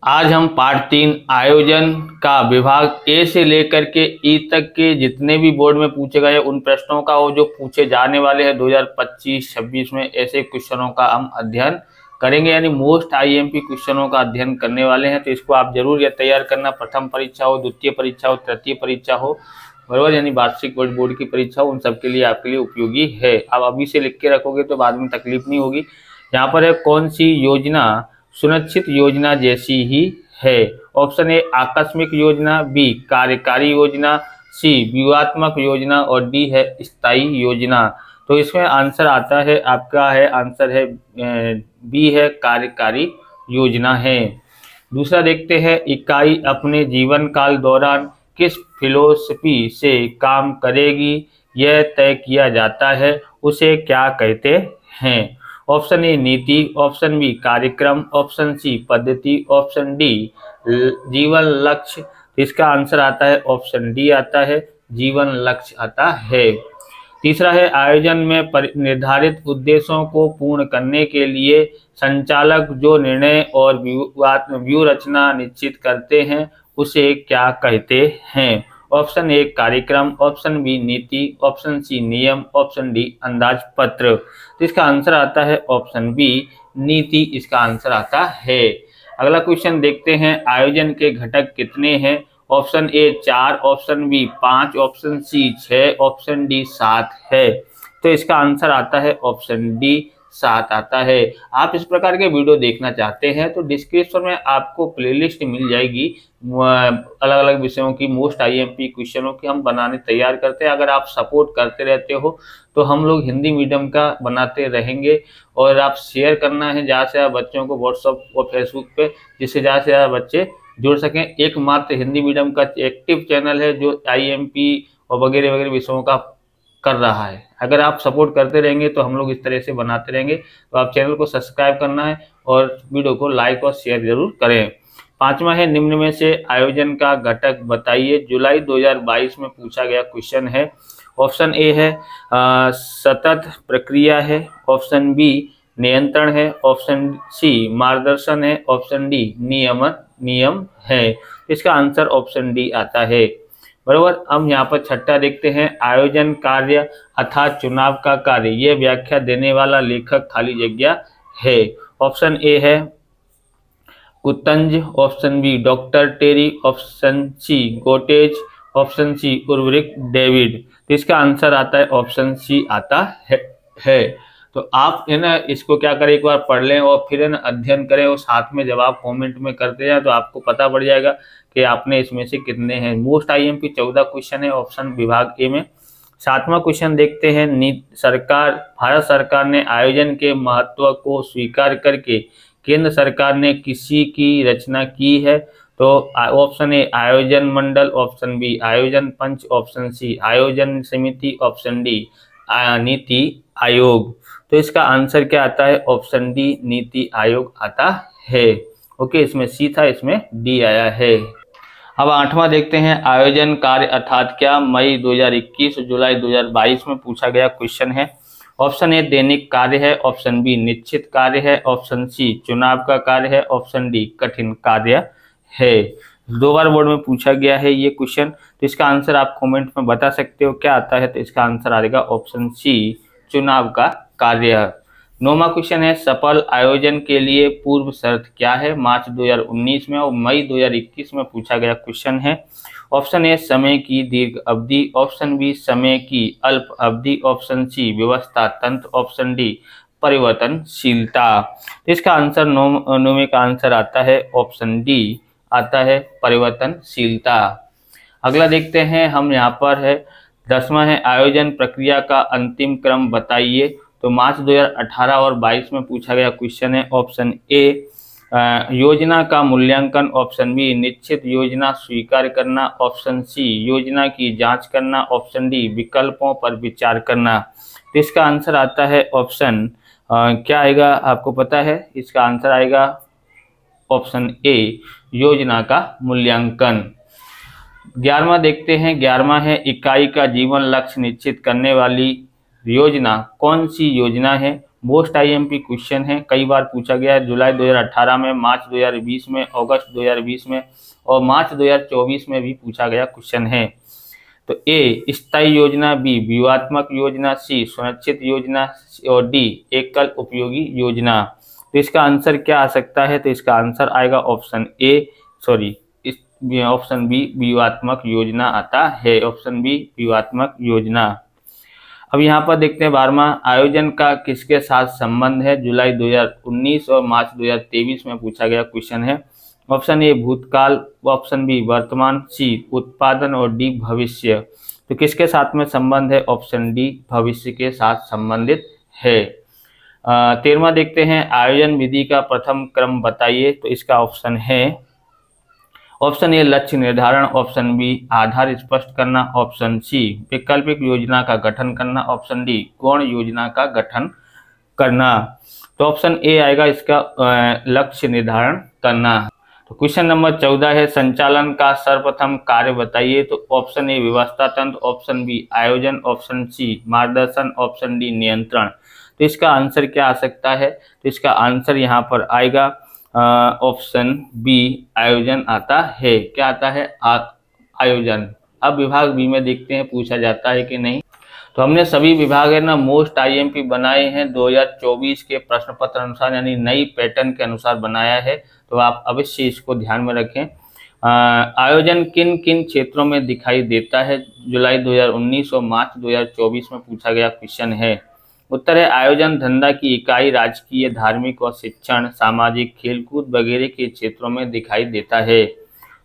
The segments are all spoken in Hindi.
आज हम पार्ट 3 आयोजन का विभाग ए से लेकर के ई तक के जितने भी बोर्ड में पूछे गए उन प्रश्नों का वो जो पूछे जाने वाले हैं 2025-26 में ऐसे क्वेश्चनों का हम अध्ययन करेंगे, यानी मोस्ट आईएमपी क्वेश्चनों का अध्ययन करने वाले हैं। तो इसको आप जरूर ये तैयार करना, प्रथम परीक्षा हो, द्वितीय परीक्षा हो, तृतीय परीक्षा हो, बराबर, यानी वार्षिक बोर्ड की परीक्षा उन सब के लिए आपके लिए उपयोगी है। आप अभी से लिख के रखोगे तो बाद में तकलीफ नहीं होगी। यहाँ पर है कौन सी योजना सुनिश्चित योजना जैसी ही है। ऑप्शन ए आकस्मिक योजना, बी कार्यकारी योजना, सी व्यूहात्मक योजना और डी है स्थायी योजना। तो इसमें आंसर आता है आपका है आंसर है बी है कार्यकारी योजना है। दूसरा देखते हैं, इकाई अपने जीवन काल दौरान किस फिलोसफी से काम करेगी यह तय किया जाता है, उसे क्या कहते हैं। ऑप्शन ए नीति, ऑप्शन बी कार्यक्रम, ऑप्शन सी पद्धति, ऑप्शन डी जीवन लक्ष्य। इसका आंसर आता है ऑप्शन डी आता है जीवन लक्ष्य आता है। तीसरा है आयोजन में निर्धारित उद्देश्यों को पूर्ण करने के लिए संचालक जो निर्णय और व्यू रचना निश्चित करते हैं उसे क्या कहते हैं। ऑप्शन ए कार्यक्रम, ऑप्शन बी नीति, ऑप्शन सी नियम, ऑप्शन डी अंदाज पत्र। तो इसका आंसर आता है ऑप्शन बी नीति, इसका आंसर आता है। अगला क्वेश्चन देखते हैं, आयोजन के घटक कितने हैं। Option A 4, option B 5, option C 6, option D 7 है। तो इसका आंसर आता है ऑप्शन डी 7 आता है। आप इस प्रकार के वीडियो देखना चाहते हैं तो डिस्क्रिप्शन में आपको प्लेलिस्ट मिल जाएगी, अलग अलग विषयों की मोस्ट आईएमपी क्वेश्चनों की हम बनाने तैयार करते हैं। अगर आप सपोर्ट करते रहते हो तो हम लोग हिंदी मीडियम का बनाते रहेंगे। और आप शेयर करना है ज़्यादा से ज़्यादा बच्चों को व्हाट्सएप और फेसबुक पे, जिससे ज़्यादा से ज़्यादा बच्चे जुड़ सकें। एकमात्र हिंदी मीडियम का एक्टिव चैनल है जो आईएमपी और वगैरह वगैरह विषयों का कर रहा है। अगर आप सपोर्ट करते रहेंगे तो हम लोग इस तरह से बनाते रहेंगे। तो आप चैनल को सब्सक्राइब करना है और वीडियो को लाइक और शेयर जरूर करें। पांचवा है निम्न में से आयोजन का घटक बताइए। जुलाई 2022 में पूछा गया क्वेश्चन है। ऑप्शन ए है सतत प्रक्रिया है, ऑप्शन बी नियंत्रण है, ऑप्शन सी मार्गदर्शन है, ऑप्शन डी नियम है। इसका आंसर ऑप्शन डी आता है, बराबर। हम यहाँ पर छठा देखते हैं, आयोजन कार्य अर्थात चुनाव का कार्य, यह व्याख्या देने वाला लेखक खाली जगह है। ऑप्शन ए है कुतंज, option B doctor Terry, option C गोटेज, ऑप्शन सी उर्वरिक डेविड। तो इसका आंसर आता है ऑप्शन सी आता है। तो आप है ना इसको क्या करें, एक बार पढ़ लें और फिर है ना अध्ययन करें और साथ में जब आप कमेंट में करते जाए तो आपको पता पड़ जाएगा कि आपने इसमें से कितने हैं। मोस्ट आईएमपी 14 क्वेश्चन है ऑप्शन विभाग ए में। सातवां क्वेश्चन देखते हैं, भारत सरकार ने आयोजन के महत्व को स्वीकार करके केंद्र सरकार ने किसी की रचना की है। तो ऑप्शन ए आयोजन मंडल, ऑप्शन बी आयोजन पंच, ऑप्शन सी आयोजन समिति, ऑप्शन डी नीति आयोग। तो इसका आंसर क्या आता है, ऑप्शन डी नीति आयोग आता है। ओके, इसमें सी था, इसमें डी आया है। अब आठवां देखते हैं, आयोजन कार्य अर्थात क्या। मई 2021 जुलाई 2022 में पूछा गया क्वेश्चन है। ऑप्शन ए दैनिक कार्य है, ऑप्शन बी निश्चित कार्य है, ऑप्शन सी चुनाव का कार्य है, ऑप्शन डी कठिन कार्य है। 2 बार बोर्ड में पूछा गया है ये क्वेश्चन। तो इसका आंसर आप कमेंट में बता सकते हो क्या आता है। तो इसका आंसर आएगा ऑप्शन सी चुनाव का कार्य। 9वां क्वेश्चन है, सफल आयोजन के लिए पूर्व शर्त क्या है। मार्च 2019 में और मई 2021 में पूछा गया क्वेश्चन है। ऑप्शन ए समय की दीर्घ अवधि, ऑप्शन बी समय की अल्प अवधि, ऑप्शन सी व्यवस्था तंत्र, ऑप्शन डी परिवर्तनशीलता। इसका आंसर 9वें का आंसर आता है ऑप्शन डी आता है परिवर्तनशीलता। अगला देखते हैं हम यहाँ पर है 10वां है, आयोजन प्रक्रिया का अंतिम क्रम बताइए। तो मार्च 2018 और 22 में पूछा गया क्वेश्चन है। ऑप्शन ए योजना का मूल्यांकन, ऑप्शन बी निश्चित योजना स्वीकार करना, ऑप्शन सी योजना की जांच करना, ऑप्शन डी विकल्पों पर विचार करना। तो इसका आंसर आता है ऑप्शन क्या आएगा आपको पता है। इसका आंसर आएगा ऑप्शन ए योजना का मूल्यांकन। 11वां देखते हैं, 11वां है, इकाई का जीवन लक्ष्य निश्चित करने वाली योजना कौन सी योजना है। मोस्ट आईएमपी क्वेश्चन है, कई बार पूछा गया है। जुलाई 2018 में, मार्च 2020 में, अगस्त 2020 में और मार्च 2024 में भी पूछा गया क्वेश्चन है। तो ए स्थायी योजना, बी व्यूहात्मक योजना, सी सुनिश्चित योजना और डी एकल उपयोगी योजना। तो इसका आंसर क्या आ सकता है? तो इसका आंसर आएगा ऑप्शन बी व्यूहात्मक योजना आता है। ऑप्शन बी व्यूहात्मक योजना। अब यहाँ पर देखते हैं 12वां, आयोजन का किसके साथ संबंध है? जुलाई 2019 और मार्च 2023 में पूछा गया क्वेश्चन है। ऑप्शन ए भूतकाल, ऑप्शन बी वर्तमान, सी उत्पादन और डी भविष्य। तो किसके साथ में संबंध है? ऑप्शन डी भविष्य के साथ संबंधित है। 13वां देखते हैं, आयोजन विधि का प्रथम क्रम बताइए। तो इसका ऑप्शन है ऑप्शन ए लक्ष्य निर्धारण, ऑप्शन बी आधार स्पष्ट करना, ऑप्शन सी वैकल्पिक योजना का गठन करना, ऑप्शन डी गौण योजना का गठन करना। तो ऑप्शन ए आएगा इसका लक्ष्य निर्धारण करना। तो क्वेश्चन नंबर 14 है, संचालन का सर्वप्रथम कार्य बताइए। तो ऑप्शन ए व्यवस्था तंत्र, ऑप्शन बी आयोजन, ऑप्शन सी मार्गदर्शन, ऑप्शन डी नियंत्रण। तो इसका आंसर क्या आ सकता है? तो इसका आंसर यहाँ पर आएगा ऑप्शन बी आयोजन आता है। क्या आता है? आयोजन। अब विभाग बी में देखते हैं पूछा जाता है कि नहीं। तो हमने सभी विभाग है ना मोस्ट आईएमपी बनाए हैं 2024 के प्रश्न पत्र अनुसार, यानी नई पैटर्न के अनुसार बनाया है। तो आप अवश्य इसको ध्यान में रखें। आयोजन किन किन क्षेत्रों में दिखाई देता है? जुलाई 2019 और मार्च 2024 में पूछा गया क्वेश्चन है। उत्तर है आयोजन धंधा की इकाई राजकीय, धार्मिक और शिक्षण, सामाजिक, खेलकूद वगैरह के क्षेत्रों में दिखाई देता है।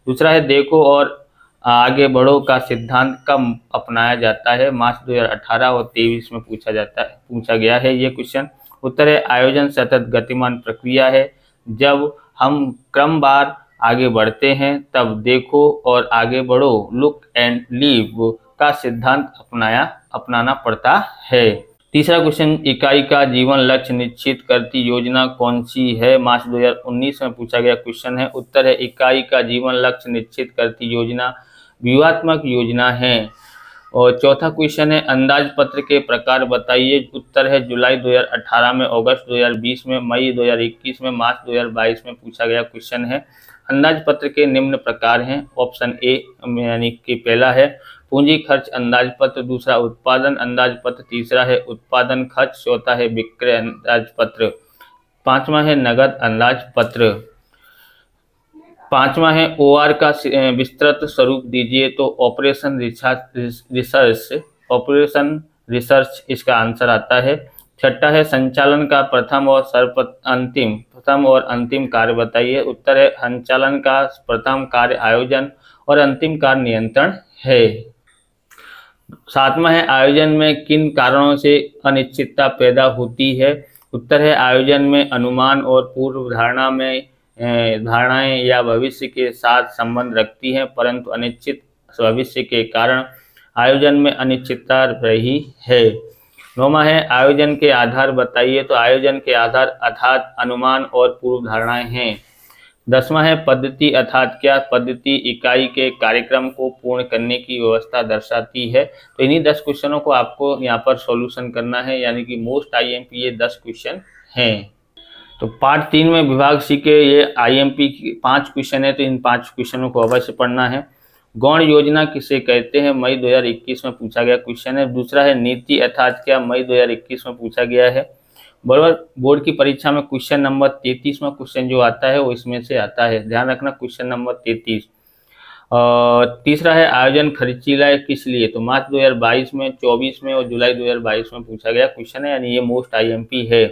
दूसरा है देखो और आगे बढ़ो का सिद्धांत कब अपनाया जाता है? मार्च 2018 और 23 में पूछा गया है ये क्वेश्चन। उत्तर है आयोजन सतत गतिमान प्रक्रिया है। जब हम क्रमवार आगे बढ़ते हैं तब देखो और आगे बढ़ो लुक एंड लीव का सिद्धांत अपनाना पड़ता है। तीसरा क्वेश्चन, इकाई का जीवन लक्ष्य निश्चित करती योजना कौन सी है? मार्च 2019 में पूछा गया क्वेश्चन है। उत्तर है इकाई का जीवन लक्ष्य निश्चित करती योजना व्यूहात्मक योजना है। और चौथा क्वेश्चन है अंदाज पत्र के प्रकार बताइए। उत्तर है जुलाई 2018 में, अगस्त 2020 में, मई 2021 में, मार्च 2022 में पूछा गया क्वेश्चन है। अंदाज पत्र के निम्न प्रकार हैं। ऑप्शन ए यानी कि पहला है पूंजी खर्च अंदाज पत्र, दूसरा उत्पादन अंदाज पत्र, तीसरा है उत्पादन खर्च, चौथा है विक्रय अंदाज पत्र, पांचवा है नगद अंदाज पत्र। पांचवा है ओआर का विस्तृत स्वरूप दीजिए। तो ऑपरेशन रिसर्च इसका आंसर आता है। छठा है संचालन का प्रथम और अंतिम कार्य बताइए। उत्तर है संचालन का प्रथम कार्य आयोजन और अंतिम कार्य नियंत्रण है। सातवां है आयोजन में किन कारणों से अनिश्चितता पैदा होती है? उत्तर है आयोजन में अनुमान और पूर्व धारणाएं या भविष्य के साथ संबंध रखती हैं, परंतु अनिश्चित भविष्य के कारण आयोजन में अनिश्चितता रही है। नौवां है आयोजन के आधार बताइए। तो आयोजन के आधार अर्थात अनुमान और पूर्व धारणाएं हैं। 10वां है पद्धति अर्थात क्या? पद्धति इकाई के कार्यक्रम को पूर्ण करने की व्यवस्था दर्शाती है। तो इन्हीं 10 क्वेश्चनों को आपको यहाँ पर सॉल्यूशन करना है, यानी कि मोस्ट आईएमपी ये 10 क्वेश्चन हैं। तो पार्ट 3 में विभाग सी के ये आईएमपी 5 क्वेश्चन है, तो इन 5 क्वेश्चनों को अवश्य पढ़ना है। गौण योजना किसे कहते हैं? मई 2021 में पूछा गया क्वेश्चन है। दूसरा है नीति अर्थात क्या? मई 2021 में पूछा गया है। बराबर बोर्ड की परीक्षा में क्वेश्चन नंबर 33 में क्वेश्चन जो आता है वो इसमें से आता है, ध्यान रखना क्वेश्चन नंबर 33। और तीसरा है आयोजन खर्चीला है किस लिए? तो मार्च 2022 में, 24 में और जुलाई 2022 में पूछा गया क्वेश्चन है, यानी ये मोस्ट आईएमपी है।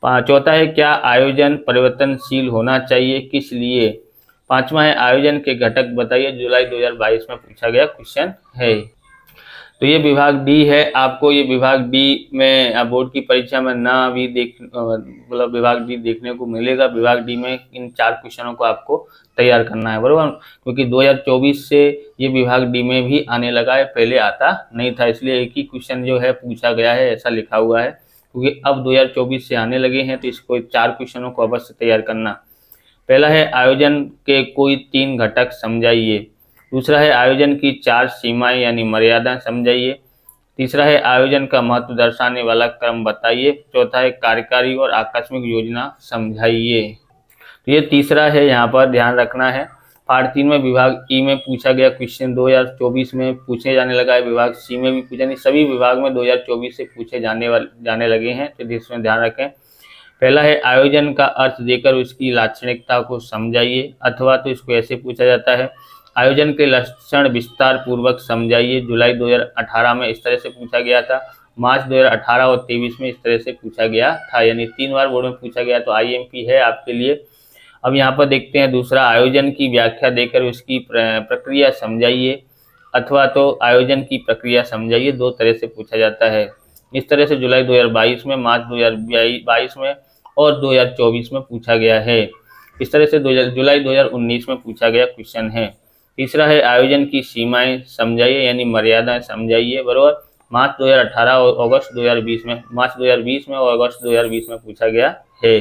चौथा है क्या आयोजन परिवर्तनशील होना चाहिए किस लिए? पांचवा है आयोजन के घटक बताइए। जुलाई 2022 में पूछा गया क्वेश्चन है। तो ये विभाग डी है। आपको ये विभाग डी में बोर्ड की परीक्षा में ना भी मतलब विभाग डी देखने को मिलेगा। विभाग डी में इन 4 क्वेश्चनों को आपको तैयार करना है, बराबर, क्योंकि 2024 से ये विभाग डी में भी आने लगा है, पहले आता नहीं था, इसलिए एक ही क्वेश्चन जो है पूछा गया है, ऐसा लिखा हुआ है, क्योंकि अब 2024 से आने लगे हैं, तो इसको 4 क्वेश्चनों को अवश्य तैयार करना। पहला है आयोजन के कोई 3 घटक समझाइए। दूसरा है आयोजन की 4 सीमाएं यानी मर्यादा समझाइए। तीसरा है आयोजन का महत्व दर्शाने वाला क्रम बताइए। चौथा है कार्यकारी और आकस्मिक योजना समझाइए। तो ये तीसरा है, यहाँ पर ध्यान रखना है। पार्ट 3 में विभाग ई में पूछा गया क्वेश्चन 2024 में पूछे जाने लगा है, विभाग सी में भी पूछा नहीं, सभी विभाग में 2024 से पूछे जाने लगे हैं, तो इसमें ध्यान रखें। पहला है आयोजन का अर्थ देकर उसकी लाक्षणिकता को समझाइए, अथवा तो इसको ऐसे पूछा जाता है आयोजन के लक्षण विस्तार पूर्वक समझाइए। जुलाई 2018 में इस तरह से पूछा गया था, मार्च 2018 और 23 में इस तरह से पूछा गया था, यानी 3 बार बोर्ड में पूछा गया, तो IMP है आपके लिए। अब यहाँ पर देखते हैं दूसरा, आयोजन की व्याख्या देकर उसकी प्रक्रिया समझाइए, अथवा तो आयोजन की प्रक्रिया समझाइए, 2 तरह से पूछा जाता है। इस तरह से जुलाई 2022 में, मार्च 2022 में और 2024 में पूछा गया है। इस तरह से जुलाई 2019 में पूछा गया क्वेश्चन है। तीसरा है आयोजन की सीमाएं समझाइए, यानी मर्यादाएं समझाइए, बराबर। मार्च 2018 और अगस्त 2020 में, मार्च 2020 में और अगस्त 2020 में पूछा गया है।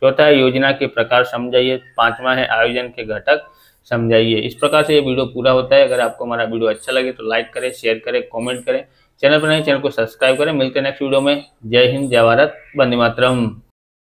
चौथा है योजना के प्रकार समझाइए। पांचवा है आयोजन के घटक समझाइए। इस प्रकार से ये वीडियो पूरा होता है। अगर आपको हमारा वीडियो अच्छा लगे तो लाइक करें, शेयर करें, कमेंट करें। चैनल पर नए चैनल को सब्सक्राइब करें। मिलते हैं नेक्स्ट वीडियो में। जय हिंद, जय भारत, वंदे मातरम।